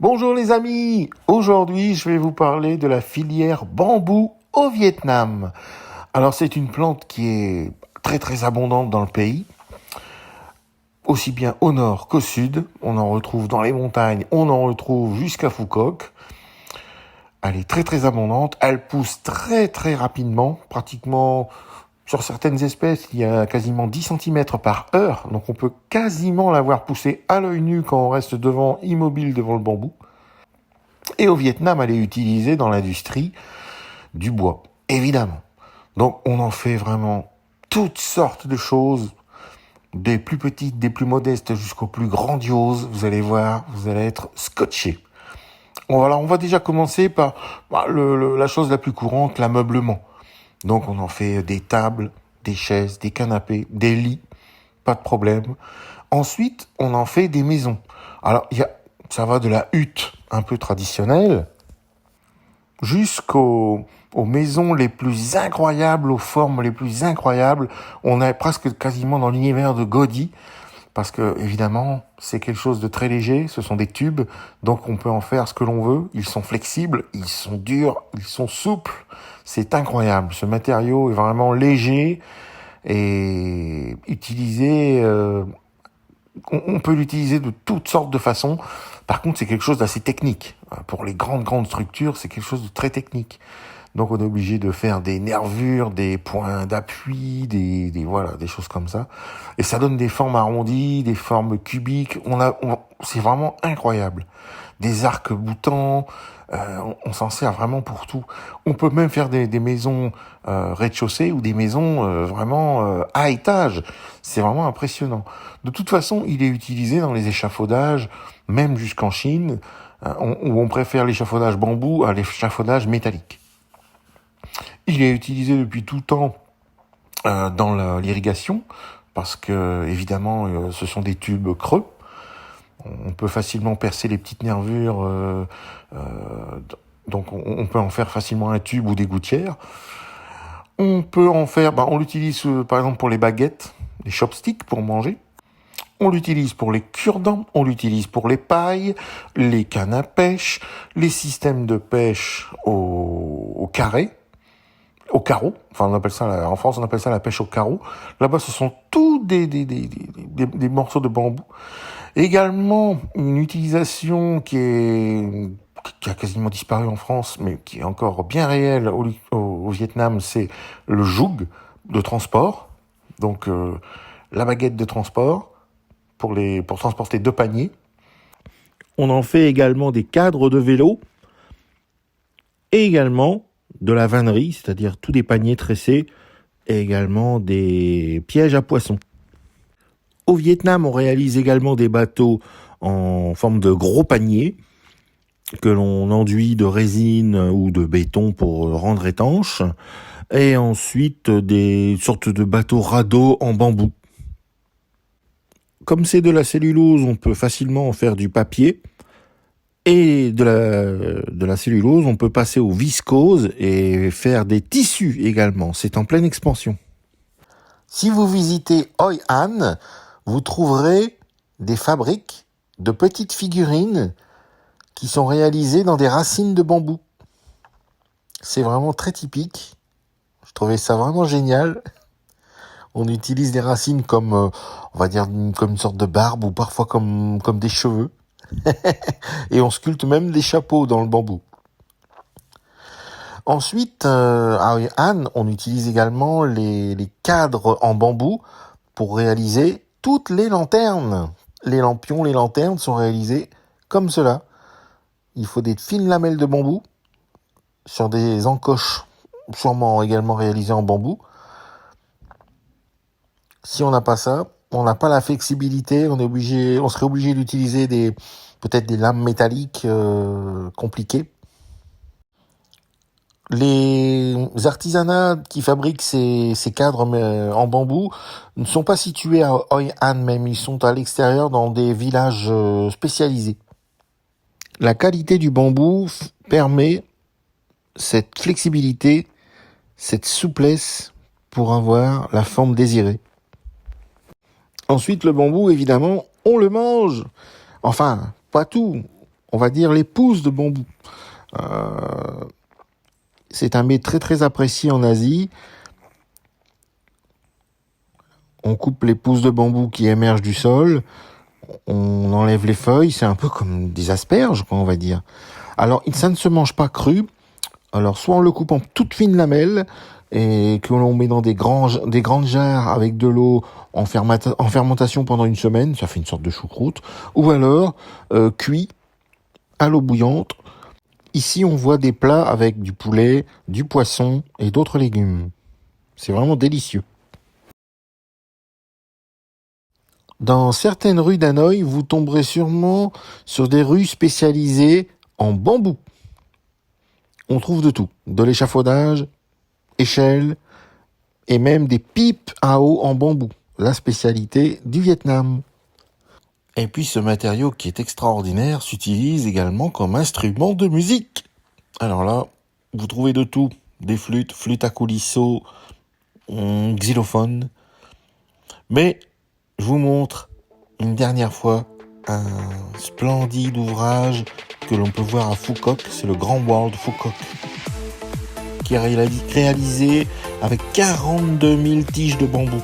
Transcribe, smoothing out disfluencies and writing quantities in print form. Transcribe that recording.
Bonjour les amis, aujourd'hui je vais vous parler de la filière bambou au Vietnam. Alors c'est une plante qui est très abondante dans le pays, aussi bien au nord qu'au sud. On en retrouve dans les montagnes, on en retrouve jusqu'à Phuoc. Elle est très abondante, elle pousse très rapidement, pratiquement sur certaines espèces il y a quasiment 10 cm par heure, donc on peut quasiment la voir pousser à l'œil nu quand on reste immobile devant le bambou. Et au Vietnam, elle est utilisée dans l'industrie du bois, évidemment. Donc on en fait vraiment toutes sortes de choses, des plus petites, des plus modestes jusqu'aux plus grandioses. Vous allez voir, vous allez être scotché. On va déjà commencer par la chose la plus courante, l'ameublement. Donc on en fait des tables, des chaises, des canapés, des lits, pas de problème. Ensuite, on en fait des maisons. Alors ça va de la hutte un peu traditionnelle aux maisons les plus incroyables, aux formes les plus incroyables. On est presque quasiment dans l'univers de Gaudi, parce que évidemment, c'est quelque chose de très léger, ce sont des tubes, donc on peut en faire ce que l'on veut. Ils sont flexibles, ils sont durs, ils sont souples. C'est incroyable. Ce matériau est vraiment léger et utilisé... on peut l'utiliser de toutes sortes de façons. Par contre, c'est quelque chose d'assez technique. Pour les grandes structures, c'est quelque chose de très technique. Donc, on est obligé de faire des nervures, des points d'appui, des choses comme ça. Et ça donne des formes arrondies, des formes cubiques. C'est vraiment incroyable. Des arcs-boutants. On s'en sert vraiment pour tout. On peut même faire des maisons rez-de-chaussée ou des maisons vraiment à étage. C'est vraiment impressionnant. De toute façon, il est utilisé dans les échafaudages, même jusqu'en Chine, où on préfère l'échafaudage bambou à l'échafaudage métallique. Il est utilisé depuis tout temps dans l'irrigation, parce que évidemment, ce sont des tubes creux. On peut facilement percer les petites nervures, donc on peut en faire facilement un tube ou des gouttières. On peut en faire, on l'utilise par exemple pour les baguettes, les chopsticks pour manger. On l'utilise pour les cure-dents, on l'utilise pour les pailles, les cannes à pêche, les systèmes de pêche au carré, au carreau. Enfin, en France, on appelle ça la pêche au carreau. Là-bas, ce sont tous des morceaux de bambou. Également, une utilisation qui a quasiment disparu en France, mais qui est encore bien réelle au Vietnam, c'est le joug de transport. Donc, la baguette de transport pour transporter 2 paniers. On en fait également des cadres de vélo et également de la vannerie, c'est-à-dire tous des paniers tressés et également des pièges à poissons. Au Vietnam, on réalise également des bateaux en forme de gros paniers que l'on enduit de résine ou de béton pour rendre étanches, et ensuite des sortes de bateaux radeaux en bambou. Comme c'est de la cellulose, on peut facilement en faire du papier, et de la cellulose, on peut passer au viscose et faire des tissus également. C'est en pleine expansion. Si vous visitez Hoi An, vous trouverez des fabriques de petites figurines qui sont réalisées dans des racines de bambou. C'est vraiment très typique. Je trouvais ça vraiment génial. On utilise des racines comme, on va dire, comme une sorte de barbe ou parfois comme des cheveux. Et on sculpte même des chapeaux dans le bambou. Ensuite, à Hoi An, on utilise également les cadres en bambou pour réaliser toutes les lanternes. Les lampions, les lanternes sont réalisés comme cela. Il faut des fines lamelles de bambou sur des encoches, sûrement également réalisées en bambou. Si on n'a pas ça, on n'a pas la flexibilité, on serait obligé d'utiliser peut-être des lames métalliques compliquées. Les artisanats qui fabriquent ces cadres en bambou ne sont pas situés à Hoi An même, ils sont à l'extérieur dans des villages spécialisés. La qualité du bambou permet cette flexibilité, cette souplesse pour avoir la forme désirée. Ensuite, le bambou, évidemment, on le mange. Enfin, pas tout. on va dire les pousses de bambou. Euh, c'est un mets très très apprécié en Asie. On coupe les pousses de bambou qui émergent du sol, on enlève les feuilles, c'est un peu comme des asperges, quoi, on va dire. Alors, ça ne se mange pas cru. Alors, soit on le coupe en toutes fines lamelles et que l'on met dans des grandes jarres avec de l'eau en fermentation pendant une semaine, ça fait une sorte de choucroute, ou alors cuit à l'eau bouillante. Ici, on voit des plats avec du poulet, du poisson et d'autres légumes. C'est vraiment délicieux. Dans certaines rues d'Hanoï, vous tomberez sûrement sur des rues spécialisées en bambou. On trouve de tout, de l'échafaudage, échelles et même des pipes à eau en bambou, la spécialité du Vietnam. Et puis ce matériau qui est extraordinaire s'utilise également comme instrument de musique. Alors là, vous trouvez de tout, des flûtes, flûtes à coulisseaux, xylophones. Mais je vous montre une dernière fois un splendide ouvrage que l'on peut voir à Phu Quoc, c'est le Grand World Phu Quoc, qui est réalisé avec 42 000 tiges de bambou.